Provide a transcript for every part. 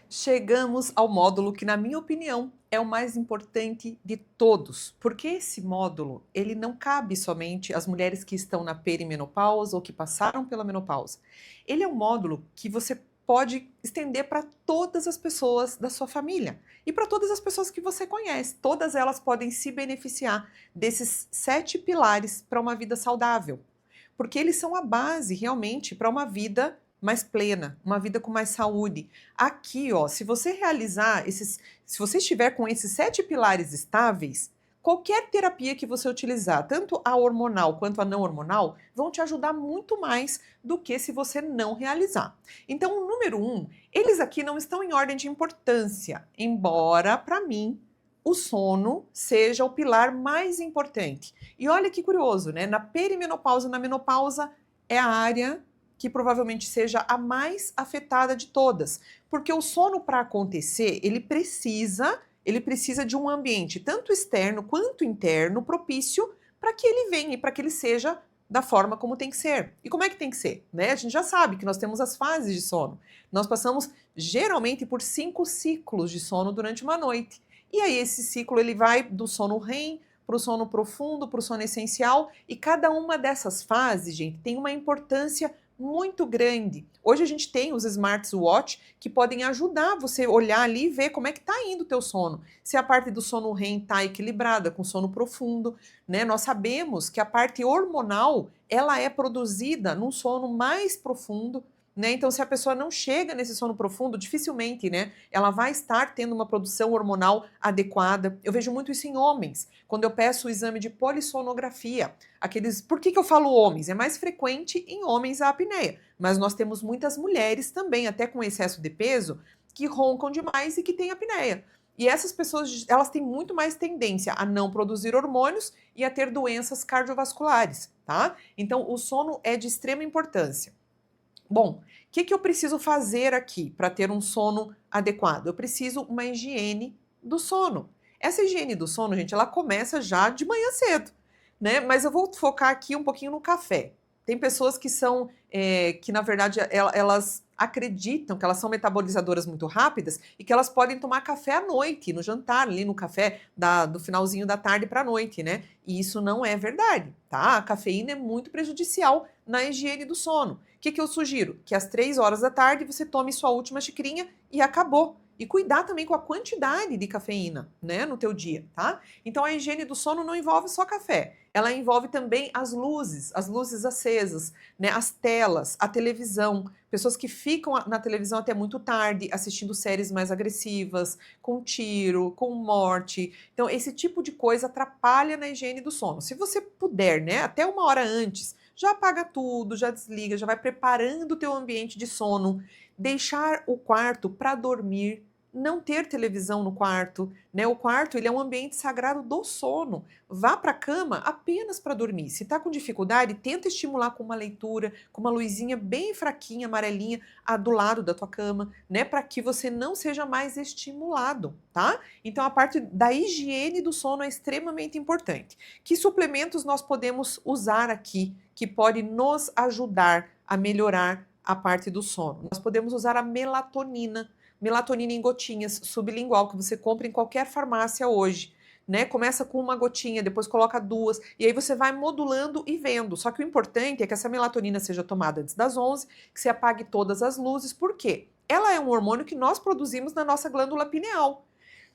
Chegamos ao módulo que, na minha opinião, é o mais importante de todos, porque esse módulo, ele não cabe somente às mulheres que estão na perimenopausa ou que passaram pela menopausa. Ele é um módulo que você pode estender para todas as pessoas da sua família e para todas as pessoas que você conhece. Todas elas podem se beneficiar desses 7 pilares para uma vida saudável, porque eles são a base realmente para uma vida mais plena, uma vida com mais saúde. Aqui, ó, se você realizar se você estiver com esses 7 pilares estáveis, qualquer terapia que você utilizar, tanto a hormonal quanto a não hormonal, vão te ajudar muito mais do que se você não realizar. Então, o número 1, eles aqui não estão em ordem de importância, embora, para mim, o sono seja o pilar mais importante. E olha que curioso, né? Na perimenopausa e na menopausa é a área que provavelmente seja a mais afetada de todas, porque o sono, para acontecer, ele precisa de um ambiente tanto externo quanto interno propício para que ele venha e para que ele seja da forma como tem que ser. E como é que tem que ser, né? A gente já sabe que nós temos as fases de sono. Nós passamos geralmente por 5 ciclos de sono durante uma noite. E aí esse ciclo ele vai do sono REM para o sono profundo, para o sono essencial, e cada uma dessas fases, gente, tem uma importância muito grande. Hoje a gente tem os smartwatch que podem ajudar você a olhar ali e ver como é que está indo o teu sono. Se a parte do sono REM está equilibrada com sono profundo, né? Nós sabemos que a parte hormonal, ela é produzida num sono mais profundo, né? Então, se a pessoa não chega nesse sono profundo, dificilmente, né, ela vai estar tendo uma produção hormonal adequada. Eu vejo muito isso em homens, quando eu peço o exame de polissonografia. Por que eu falo homens? É mais frequente em homens a apneia, mas nós temos muitas mulheres também, até com excesso de peso, que roncam demais e que têm apneia. E essas pessoas, elas têm muito mais tendência a não produzir hormônios e a ter doenças cardiovasculares, tá? Então, o sono é de extrema importância. Bom, o que eu preciso fazer aqui para ter um sono adequado? Eu preciso uma higiene do sono. Essa higiene do sono, gente, ela começa já de manhã cedo, né? Mas eu vou focar aqui um pouquinho no café. Tem pessoas que são, que na verdade elas acreditam que elas são metabolizadoras muito rápidas e que elas podem tomar café à noite, no jantar, ali no café do finalzinho da tarde para a noite, né? E isso não é verdade, tá? A cafeína é muito prejudicial na higiene do sono. O que eu sugiro? Que às 3 horas da tarde você tome sua última xicrinha e acabou. E cuidar também com a quantidade de cafeína, né, no teu dia, tá? Então a higiene do sono não envolve só café, ela envolve também as luzes acesas, né, as telas, a televisão, pessoas que ficam na televisão até muito tarde, assistindo séries mais agressivas, com tiro, com morte. Então esse tipo de coisa atrapalha na higiene do sono. Se você puder, né, até 1 hora antes, já apaga tudo, já desliga, já vai preparando o teu ambiente de sono, deixar o quarto para dormir, não ter televisão no quarto, né? O quarto, ele é um ambiente sagrado do sono. Vá para a cama apenas para dormir. Se está com dificuldade, tenta estimular com uma leitura, com uma luzinha bem fraquinha, amarelinha, do lado da tua cama, né? Para que você não seja mais estimulado, tá? Então a parte da higiene do sono é extremamente importante. Que suplementos nós podemos usar aqui que pode nos ajudar a melhorar a parte do sono? Nós podemos usar a melatonina em gotinhas sublingual que você compra em qualquer farmácia hoje, né? Começa com uma gotinha, depois coloca 2 e aí você vai modulando e vendo. Só que o importante é que essa melatonina seja tomada antes das 11, que você apague todas as luzes. Por quê? Ela é um hormônio que nós produzimos na nossa glândula pineal.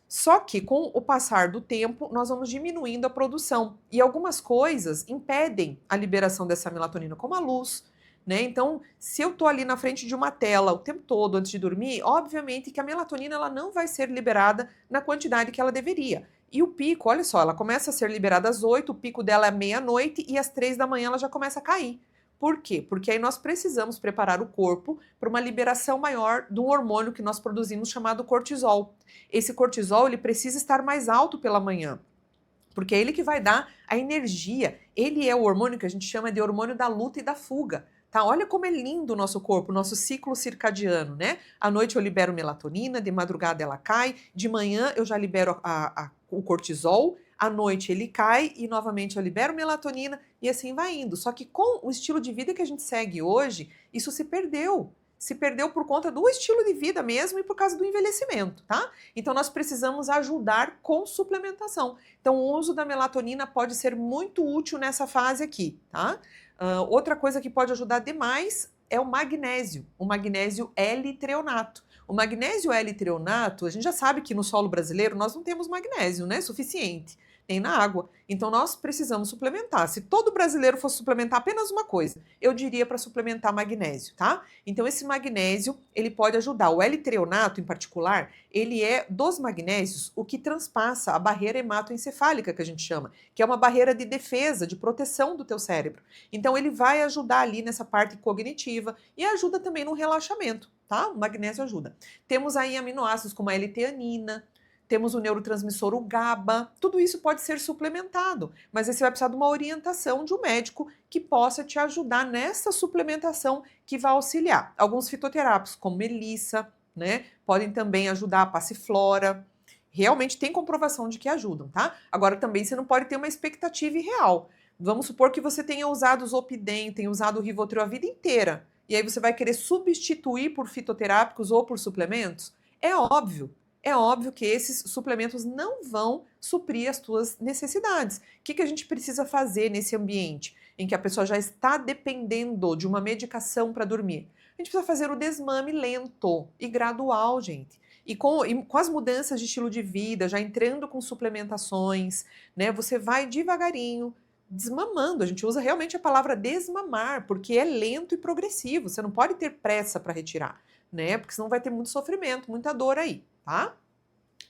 Só que com o passar do tempo, nós vamos diminuindo a produção. E algumas coisas impedem a liberação dessa melatonina, como a luz, né? Então, se eu tô ali na frente de uma tela o tempo todo antes de dormir, obviamente que a melatonina ela não vai ser liberada na quantidade que ela deveria. E o pico, olha só, ela começa a ser liberada às 8, o pico dela é meia-noite e às 3 da manhã ela já começa a cair. Por quê? Porque aí nós precisamos preparar o corpo para uma liberação maior do hormônio que nós produzimos chamado cortisol. Esse cortisol ele precisa estar mais alto pela manhã, porque é ele que vai dar a energia. Ele é o hormônio que a gente chama de hormônio da luta e da fuga. Tá? Olha como é lindo o nosso corpo, o nosso ciclo circadiano, né? À noite eu libero melatonina, de madrugada ela cai, de manhã eu já libero o cortisol, à noite ele cai e novamente eu libero melatonina e assim vai indo. Só que com o estilo de vida que a gente segue hoje, isso se perdeu. se perdeu por conta do estilo de vida mesmo e por causa do envelhecimento, tá? Então nós precisamos ajudar com suplementação. Então o uso da melatonina pode ser muito útil nessa fase aqui, tá? Outra coisa que pode ajudar demais é o magnésio L-treonato. O magnésio L-treonato, a gente já sabe que no solo brasileiro nós não temos magnésio, né, suficiente, nem na água. Então nós precisamos suplementar. Se todo brasileiro fosse suplementar apenas uma coisa, eu diria para suplementar magnésio, tá? Então esse magnésio, ele pode ajudar. O L-treonato em particular, ele é dos magnésios o que transpassa a barreira hematoencefálica que a gente chama, que é uma barreira de defesa, de proteção do teu cérebro. Então ele vai ajudar ali nessa parte cognitiva e ajuda também no relaxamento, tá? O magnésio ajuda. Temos aí aminoácidos como a L-teanina, temos o neurotransmissor, o GABA, tudo isso pode ser suplementado, mas aí você vai precisar de uma orientação de um médico que possa te ajudar nessa suplementação que vai auxiliar. Alguns fitoterápicos, como melissa, né, podem também ajudar, a passiflora, realmente tem comprovação de que ajudam, tá? Agora também você não pode ter uma expectativa irreal. Vamos supor que você tenha usado o Zolpidem, tenha usado o Rivotril a vida inteira, e aí você vai querer substituir por fitoterápicos ou por suplementos? É óbvio que esses suplementos não vão suprir as tuas necessidades. O que a gente precisa fazer nesse ambiente em que a pessoa já está dependendo de uma medicação para dormir? A gente precisa fazer o desmame lento e gradual, gente. E com as mudanças de estilo de vida, já entrando com suplementações, né? Você vai devagarinho desmamando. A gente usa realmente a palavra desmamar, porque é lento e progressivo. Você não pode ter pressa para retirar, né? Porque senão vai ter muito sofrimento, muita dor aí, tá?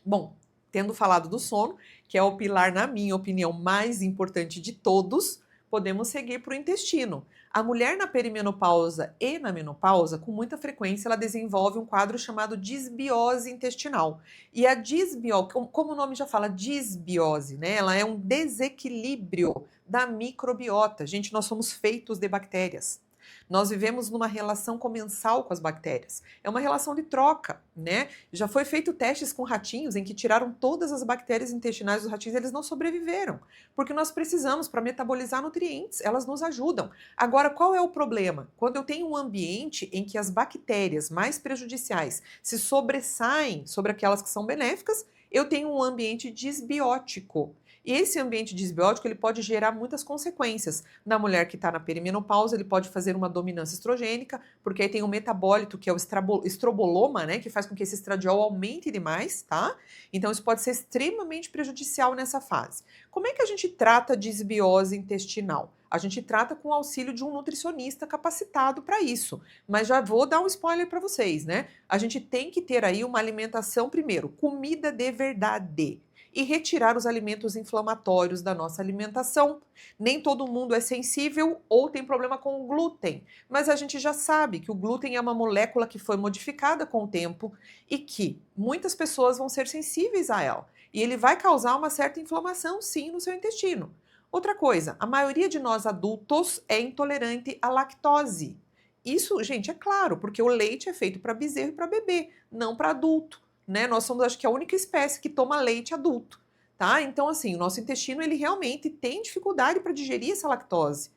Bom, tendo falado do sono, que é o pilar, na minha opinião, mais importante de todos, podemos seguir para o intestino. A mulher na perimenopausa e na menopausa, com muita frequência, ela desenvolve um quadro chamado disbiose intestinal. E a disbiose, como o nome já fala, disbiose, né? Ela é um desequilíbrio da microbiota. Gente, nós somos feitos de bactérias. Nós vivemos numa relação comensal com as bactérias. É uma relação de troca, né? Já foi feito testes com ratinhos em que tiraram todas as bactérias intestinais dos ratinhos e eles não sobreviveram. Porque nós precisamos para metabolizar nutrientes, elas nos ajudam. Agora, qual é o problema? Quando eu tenho um ambiente em que as bactérias mais prejudiciais se sobressaem sobre aquelas que são benéficas, eu tenho um ambiente disbiótico. E esse ambiente disbiótico ele pode gerar muitas consequências. Na mulher que está na perimenopausa, ele pode fazer uma dominância estrogênica, porque aí tem um metabólito que é o estroboloma, né, que faz com que esse estradiol aumente demais, tá? Então isso pode ser extremamente prejudicial nessa fase. Como é que a gente trata a disbiose intestinal? A gente trata com o auxílio de um nutricionista capacitado para isso. Mas já vou dar um spoiler para vocês, né? A gente tem que ter aí uma alimentação, primeiro, comida de verdade. E retirar os alimentos inflamatórios da nossa alimentação. Nem todo mundo é sensível ou tem problema com o glúten, mas a gente já sabe que o glúten é uma molécula que foi modificada com o tempo e que muitas pessoas vão ser sensíveis a ela. E ele vai causar uma certa inflamação, sim, no seu intestino. Outra coisa, a maioria de nós adultos é intolerante à lactose. Isso, gente, é claro, porque o leite é feito para bezerro e para bebê, não para adulto. Né? Nós somos, acho que, a única espécie que toma leite adulto, tá? Então, assim, o nosso intestino, ele realmente tem dificuldade para digerir essa lactose.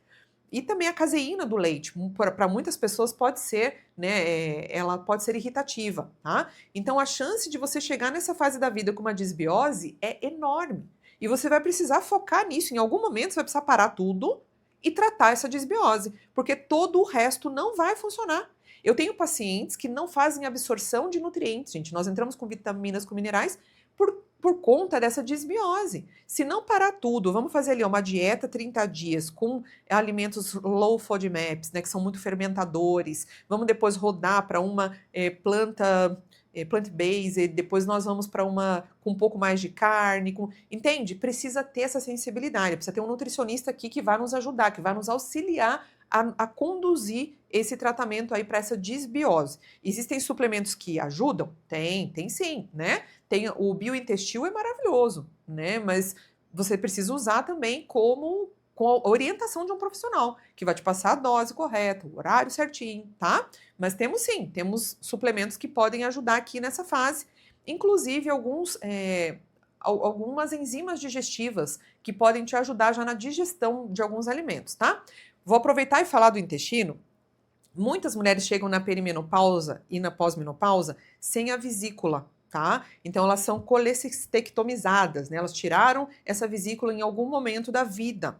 E também a caseína do leite, para muitas pessoas pode ser, né, ela pode ser irritativa, tá? Então, a chance de você chegar nessa fase da vida com uma disbiose é enorme. E você vai precisar focar nisso. Em algum momento, você vai precisar parar tudo e tratar essa disbiose, porque todo o resto não vai funcionar. Eu tenho pacientes que não fazem absorção de nutrientes, gente. Nós entramos com vitaminas, com minerais, por conta dessa disbiose. Se não parar tudo, vamos fazer ali uma dieta 30 dias com alimentos low FODMAPs, né, que são muito fermentadores. Vamos depois rodar para uma plant-based, depois nós vamos para uma com um pouco mais de carne, entende? Precisa ter essa sensibilidade, precisa ter um nutricionista aqui que vai nos ajudar, que vai nos auxiliar a conduzir esse tratamento aí para essa disbiose. Existem suplementos que ajudam? Tem sim, né? Tem o biointestil é maravilhoso, né? Mas você precisa usar também com a orientação de um profissional, que vai te passar a dose correta, o horário certinho, tá? Mas temos sim, temos suplementos que podem ajudar aqui nessa fase, inclusive algumas enzimas digestivas que podem te ajudar já na digestão de alguns alimentos, tá? Vou aproveitar e falar do intestino, Muitas mulheres chegam na perimenopausa e na pós-menopausa sem a vesícula, tá? Então elas são colecistectomizadas, né? Elas tiraram essa vesícula em algum momento da vida.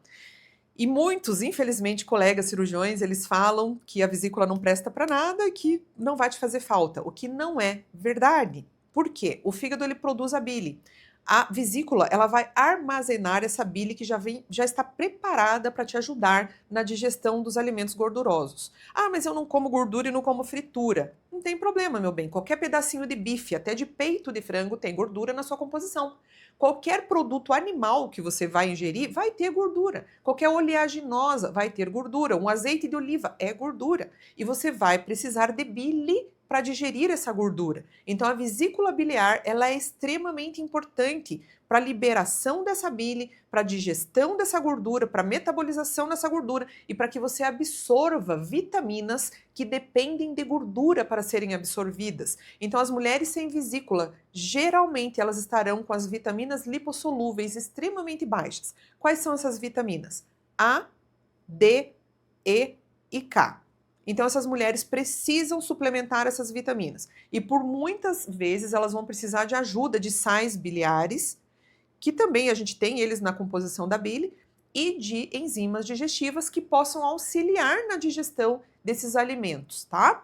E muitos, infelizmente, colegas cirurgiões, eles falam que a vesícula não presta para nada e que não vai te fazer falta, o que não é verdade. Por quê? O fígado ele produz a bile. A vesícula, ela vai armazenar essa bile que já está preparada para te ajudar na digestão dos alimentos gordurosos. Ah, mas eu não como gordura e não como fritura. Não tem problema, meu bem. Qualquer pedacinho de bife, até de peito de frango, tem gordura na sua composição. Qualquer produto animal que você vai ingerir vai ter gordura. Qualquer oleaginosa vai ter gordura. Um azeite de oliva é gordura. E você vai precisar de bile para digerir essa gordura. Então a vesícula biliar, ela é extremamente importante para a liberação dessa bile, para a digestão dessa gordura, para a metabolização dessa gordura e para que você absorva vitaminas que dependem de gordura para serem absorvidas. Então as mulheres sem vesícula, geralmente elas estarão com as vitaminas lipossolúveis extremamente baixas. Quais são essas vitaminas? A, D, E e K. Então essas mulheres precisam suplementar essas vitaminas e por muitas vezes elas vão precisar de ajuda de sais biliares, que também a gente tem eles na composição da bile, e de enzimas digestivas que possam auxiliar na digestão desses alimentos, tá?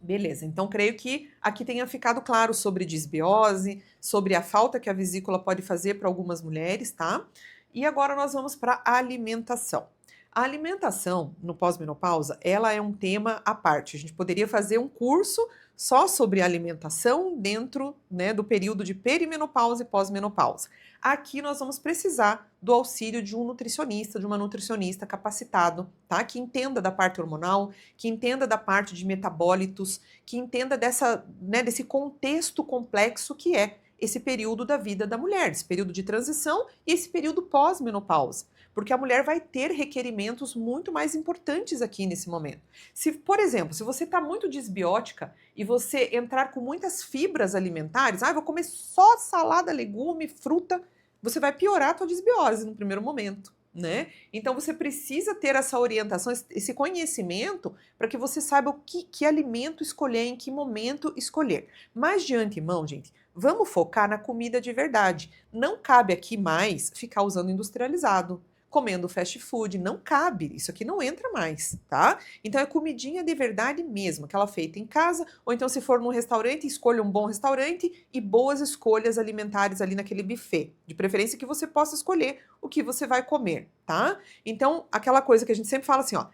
Beleza, então creio que aqui tenha ficado claro sobre disbiose, sobre a falta que a vesícula pode fazer para algumas mulheres, tá? E agora nós vamos para a alimentação. A alimentação no pós-menopausa, ela é um tema à parte. A gente poderia fazer um curso só sobre alimentação dentro, né, do período de perimenopausa e pós-menopausa. Aqui nós vamos precisar do auxílio de um nutricionista, de uma nutricionista capacitado, tá? Que entenda da parte hormonal, que entenda da parte de metabólitos, que entenda desse contexto complexo que é esse período da vida da mulher, esse período de transição e esse período pós-menopausa. Porque a mulher vai ter requerimentos muito mais importantes aqui nesse momento. Se, por exemplo, se você está muito disbiótica e você entrar com muitas fibras alimentares, vou comer só salada, legume, fruta, você vai piorar a tua disbiose no primeiro momento, né? Então você precisa ter essa orientação, esse conhecimento, para que você saiba que alimento escolher, em que momento escolher. Mas de antemão, gente, vamos focar na comida de verdade. Não cabe aqui mais ficar usando industrializado, comendo fast food, não cabe, isso aqui não entra mais, tá? Então é comidinha de verdade mesmo, aquela feita em casa, ou então se for num restaurante, escolha um bom restaurante e boas escolhas alimentares ali naquele buffet, de preferência que você possa escolher o que você vai comer, tá? Então, aquela coisa que a gente sempre fala assim, ó,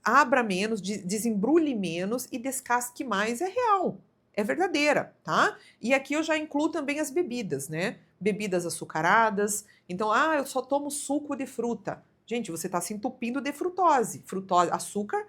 abra menos, desembrulhe menos e descasque mais, é real. É verdadeira, tá? E aqui eu já incluo também as bebidas, né? Bebidas açucaradas. Então, eu só tomo suco de fruta. Gente, você está se entupindo de frutose. Açúcar,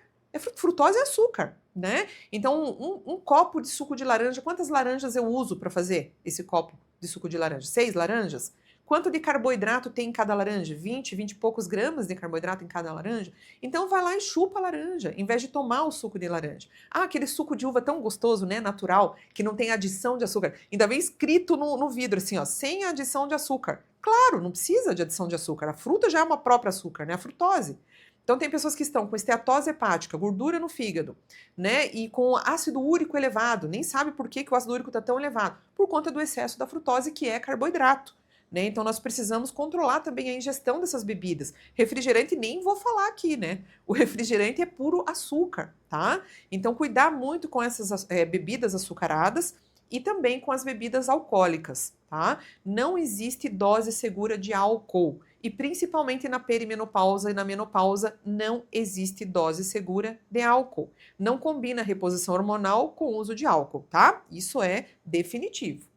frutose é açúcar, né? Então, um copo de suco de laranja, quantas laranjas eu uso para fazer esse copo de suco de laranja? 6 laranjas? Quanto de carboidrato tem em cada laranja? 20 e poucos gramas de carboidrato em cada laranja? Então vai lá e chupa a laranja, em vez de tomar o suco de laranja. Aquele suco de uva tão gostoso, né, natural, que não tem adição de açúcar. Ainda vem escrito no vidro assim, ó, sem adição de açúcar. Claro, não precisa de adição de açúcar. A fruta já é uma própria açúcar, né, a frutose. Então tem pessoas que estão com esteatose hepática, gordura no fígado, né, e com ácido úrico elevado. Nem sabe por que o ácido úrico está tão elevado. Por conta do excesso da frutose, que é carboidrato. Né? Então nós precisamos controlar também a ingestão dessas bebidas. Refrigerante nem vou falar aqui, né? O refrigerante é puro açúcar, tá? Então cuidar muito com essas bebidas açucaradas e também com as bebidas alcoólicas, tá? Não existe dose segura de álcool e principalmente na perimenopausa e na menopausa não existe dose segura de álcool. Não combina reposição hormonal com o uso de álcool, tá? Isso é definitivo.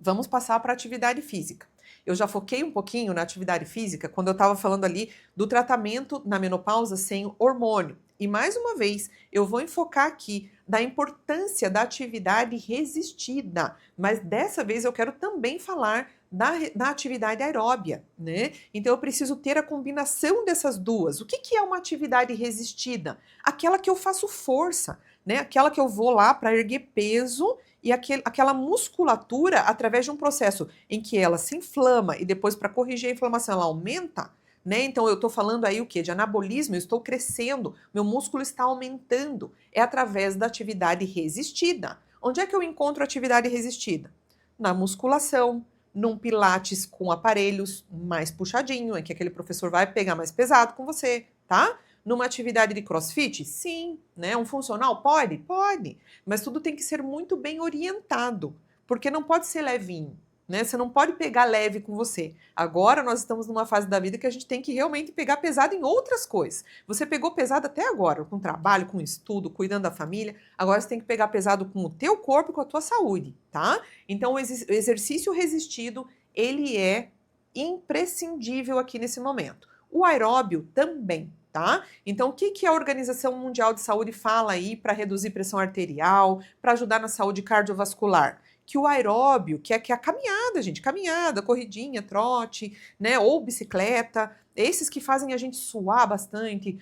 Vamos passar para a atividade física. Eu já foquei um pouquinho na atividade física quando eu estava falando ali do tratamento na menopausa sem hormônio. E mais uma vez, eu vou enfocar aqui da importância da atividade resistida, mas dessa vez eu quero também falar da atividade aeróbia, né? Então eu preciso ter a combinação dessas duas. O que é uma atividade resistida? Aquela que eu faço força, né? Aquela que eu vou lá para erguer peso e aquela musculatura, através de um processo em que ela se inflama e depois para corrigir a inflamação ela aumenta, né? Então eu estou falando aí o quê? De anabolismo, eu estou crescendo, meu músculo está aumentando. É através da atividade resistida. Onde é que eu encontro atividade resistida? Na musculação, num pilates com aparelhos mais puxadinho, em que aquele professor vai pegar mais pesado com você, tá? Numa atividade de crossfit? Sim, né? Um funcional? Pode? Pode. Mas tudo tem que ser muito bem orientado, porque não pode ser levinho, né? Você não pode pegar leve com você. Agora nós estamos numa fase da vida que a gente tem que realmente pegar pesado em outras coisas. Você pegou pesado até agora, com trabalho, com estudo, cuidando da família. Agora você tem que pegar pesado com o teu corpo e com a tua saúde, tá? Então o exercício resistido, ele é imprescindível aqui nesse momento. O aeróbio também, tá? Então, o que a Organização Mundial de Saúde fala aí para reduzir pressão arterial, para ajudar na saúde cardiovascular? Que o aeróbio, que é a caminhada, gente, caminhada, corridinha, trote, né, ou bicicleta, esses que fazem a gente suar bastante,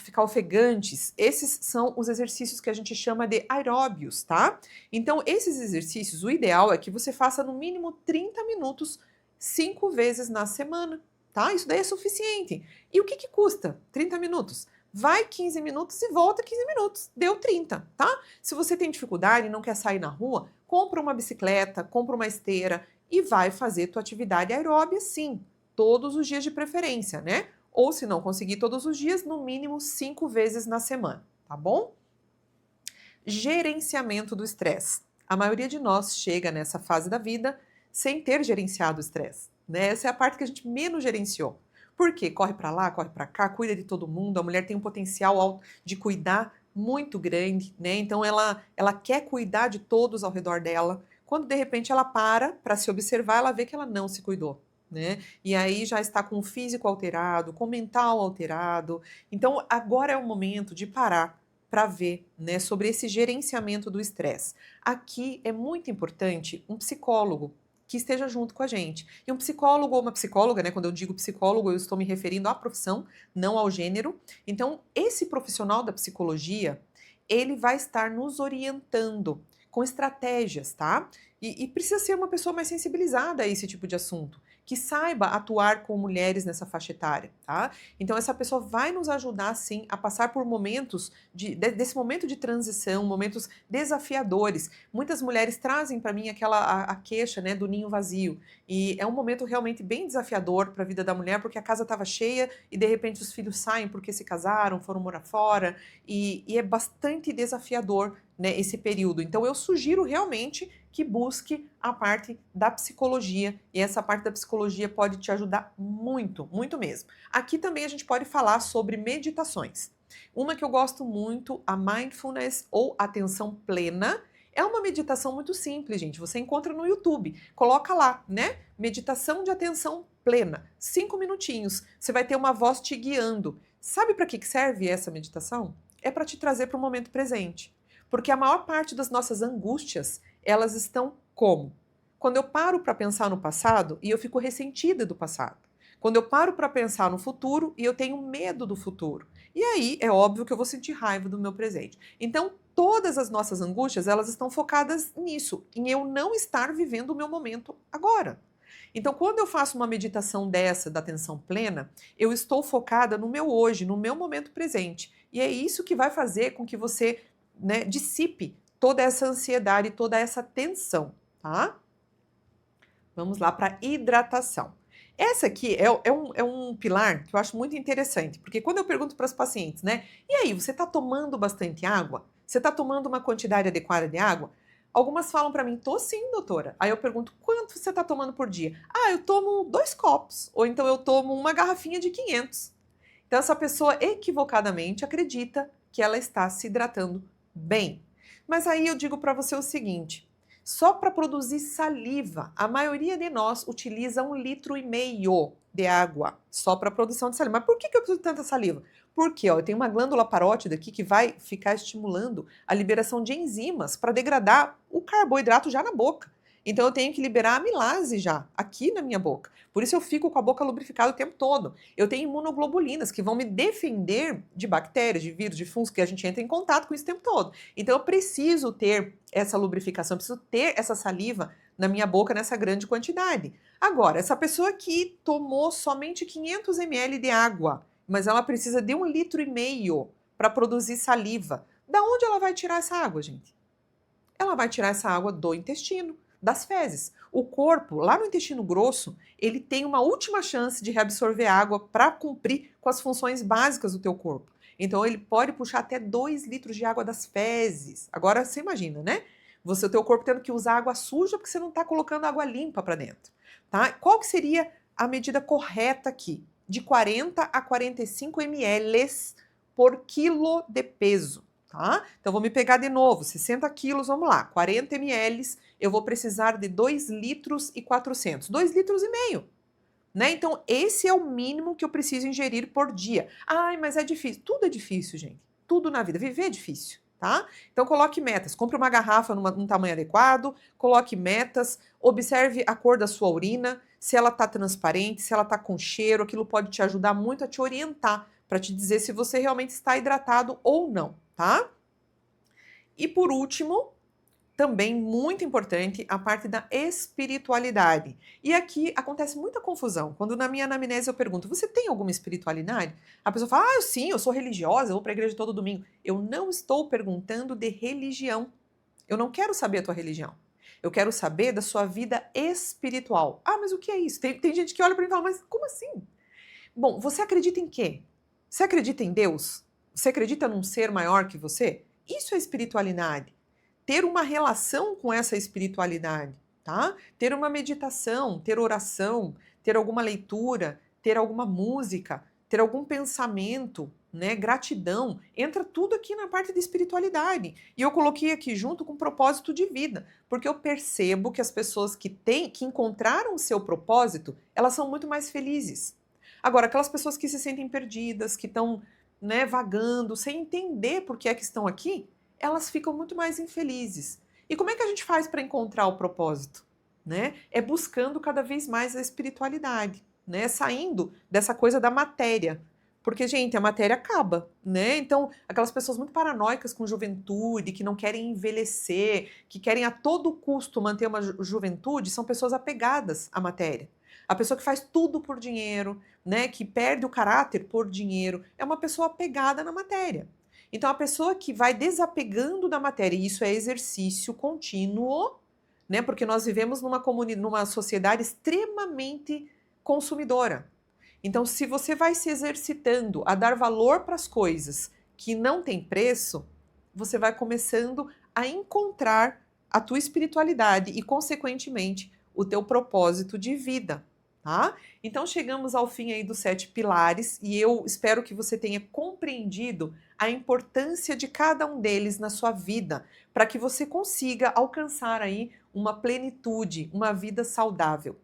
ficar ofegantes, esses são os exercícios que a gente chama de aeróbios, tá? Então, esses exercícios, o ideal é que você faça no mínimo 30 minutos 5 vezes na semana, tá? Isso daí é suficiente. E o que custa 30 minutos? Vai 15 minutos e volta 15 minutos. Deu 30, tá? Se você tem dificuldade e não quer sair na rua, compra uma bicicleta, compra uma esteira e vai fazer tua atividade aeróbia sim, todos os dias de preferência, né? Ou se não conseguir todos os dias, no mínimo 5 vezes na semana, tá bom? Gerenciamento do estresse. A maioria de nós chega nessa fase da vida sem ter gerenciado o estresse, né? Essa é a parte que a gente menos gerenciou. Por quê? Corre para lá, corre para cá, cuida de todo mundo. A mulher tem um potencial de cuidar muito grande, né? Então ela quer cuidar de todos ao redor dela. Quando de repente ela para se observar, ela vê que ela não se cuidou, né? E aí já está com o físico alterado, com o mental alterado. Então agora é o momento de parar para ver, né, sobre esse gerenciamento do estresse. Aqui é muito importante um psicólogo que esteja junto com a gente. E um psicólogo ou uma psicóloga, né, quando eu digo psicólogo, eu estou me referindo à profissão, não ao gênero. Então, esse profissional da psicologia, ele vai estar nos orientando com estratégias, tá? E precisa ser uma pessoa mais sensibilizada a esse tipo de assunto, que saiba atuar com mulheres nessa faixa etária, tá? Então, essa pessoa vai nos ajudar, sim, a passar por momentos desse momento de transição, momentos desafiadores. Muitas mulheres trazem para mim a queixa, né, do ninho vazio. E é um momento realmente bem desafiador para a vida da mulher, porque a casa estava cheia e de repente os filhos saem porque se casaram, foram morar fora, e é bastante desafiador, né, esse período. Então eu sugiro realmente que busque a parte da psicologia, e essa parte da psicologia pode te ajudar muito, muito mesmo. Aqui também a gente pode falar sobre meditações. Uma que eu gosto muito, a mindfulness ou atenção plena, é uma meditação muito simples, gente. Você encontra no YouTube. Coloca lá, né? Meditação de atenção plena. 5 minutinhos. Você vai ter uma voz te guiando. Sabe para que serve essa meditação? É para te trazer para o momento presente. Porque a maior parte das nossas angústias, elas estão como? Quando eu paro para pensar no passado e eu fico ressentida do passado. Quando eu paro para pensar no futuro e eu tenho medo do futuro. E aí é óbvio que eu vou sentir raiva do meu presente. Então, todas as nossas angústias, elas estão focadas nisso, em eu não estar vivendo o meu momento agora. Então, quando eu faço uma meditação dessa, da atenção plena, eu estou focada no meu hoje, no meu momento presente. E é isso que vai fazer com que você, né, dissipe toda essa ansiedade, toda essa tensão, tá? Vamos lá para hidratação. Essa aqui é um pilar que eu acho muito interessante, porque quando eu pergunto para os pacientes, né? E aí, você está tomando bastante água? Você está tomando uma quantidade adequada de água? Algumas falam para mim, tô sim, doutora. Aí eu pergunto, quanto você está tomando por dia? Ah, eu tomo 2 copos, ou então eu tomo uma garrafinha de 500. Então essa pessoa equivocadamente acredita que ela está se hidratando bem. Mas aí eu digo para você o seguinte, só para produzir saliva, a maioria de nós utiliza 1,5 litro de água só para produção de saliva. Mas por que eu preciso de tanta saliva? Porque eu tenho uma glândula parótida aqui que vai ficar estimulando a liberação de enzimas para degradar o carboidrato já na boca. Então eu tenho que liberar a amilase já, aqui na minha boca. Por isso eu fico com a boca lubrificada o tempo todo. Eu tenho imunoglobulinas que vão me defender de bactérias, de vírus, de fungos, que a gente entra em contato com isso o tempo todo. Então eu preciso ter essa lubrificação, eu preciso ter essa saliva na minha boca nessa grande quantidade. Agora, essa pessoa que tomou somente 500 ml de água, mas ela precisa de 1,5 litro para produzir saliva. Da onde ela vai tirar essa água, gente? Ela vai tirar essa água do intestino, das fezes. O corpo, lá no intestino grosso, ele tem uma última chance de reabsorver água para cumprir com as funções básicas do teu corpo. Então ele pode puxar até 2 litros de água das fezes. Agora você imagina, né? O teu corpo tendo que usar água suja porque você não está colocando água limpa para dentro, tá? Qual que seria a medida correta aqui? De 40 a 45 ml por quilo de peso, tá? Então vou me pegar de novo, 60 quilos, vamos lá, 40 ml, eu vou precisar de 2 litros e 400, 2 litros e meio. Né? Então, esse é o mínimo que eu preciso ingerir por dia. Ai, mas é difícil. Tudo é difícil, gente. Tudo na vida. Viver é difícil, tá? Então, coloque metas. Compre uma garrafa num tamanho adequado, coloque metas, observe a cor da sua urina, se ela tá transparente, se ela tá com cheiro, aquilo pode te ajudar muito a te orientar, para te dizer se você realmente está hidratado ou não, tá? E por último, também muito importante a parte da espiritualidade. E aqui acontece muita confusão. Quando na minha anamnese eu pergunto, você tem alguma espiritualidade? A pessoa fala, sim, eu sou religiosa, eu vou para a igreja todo domingo. Eu não estou perguntando de religião. Eu não quero saber a tua religião. Eu quero saber da sua vida espiritual. Ah, mas o que é isso? Tem gente que olha para mim e fala, mas como assim? Bom, você acredita em quê? Você acredita em Deus? Você acredita num ser maior que você? Isso é espiritualidade. Ter uma relação com essa espiritualidade, tá? Ter uma meditação, ter oração, ter alguma leitura, ter alguma música, ter algum pensamento, né? Gratidão, entra tudo aqui na parte de espiritualidade. E eu coloquei aqui junto com propósito de vida, porque eu percebo que as pessoas que encontraram o seu propósito, elas são muito mais felizes. Agora, aquelas pessoas que se sentem perdidas, que estão, né, vagando, sem entender por que é que estão aqui, elas ficam muito mais infelizes. E como é que a gente faz para encontrar o propósito? Né? É buscando cada vez mais a espiritualidade, né? Saindo dessa coisa da matéria. Porque, gente, a matéria acaba, né? Então, aquelas pessoas muito paranoicas com juventude, que não querem envelhecer, que querem a todo custo manter uma juventude, são pessoas apegadas à matéria. A pessoa que faz tudo por dinheiro, né? Que perde o caráter por dinheiro, é uma pessoa apegada na matéria. Então, a pessoa que vai desapegando da matéria, e isso é exercício contínuo, né? Porque nós vivemos numa sociedade extremamente consumidora. Então, se você vai se exercitando a dar valor para as coisas que não têm preço, você vai começando a encontrar a tua espiritualidade e, consequentemente, o teu propósito de vida. Tá? Então chegamos ao fim aí dos 7 pilares e eu espero que você tenha compreendido a importância de cada um deles na sua vida, para que você consiga alcançar aí uma plenitude, uma vida saudável.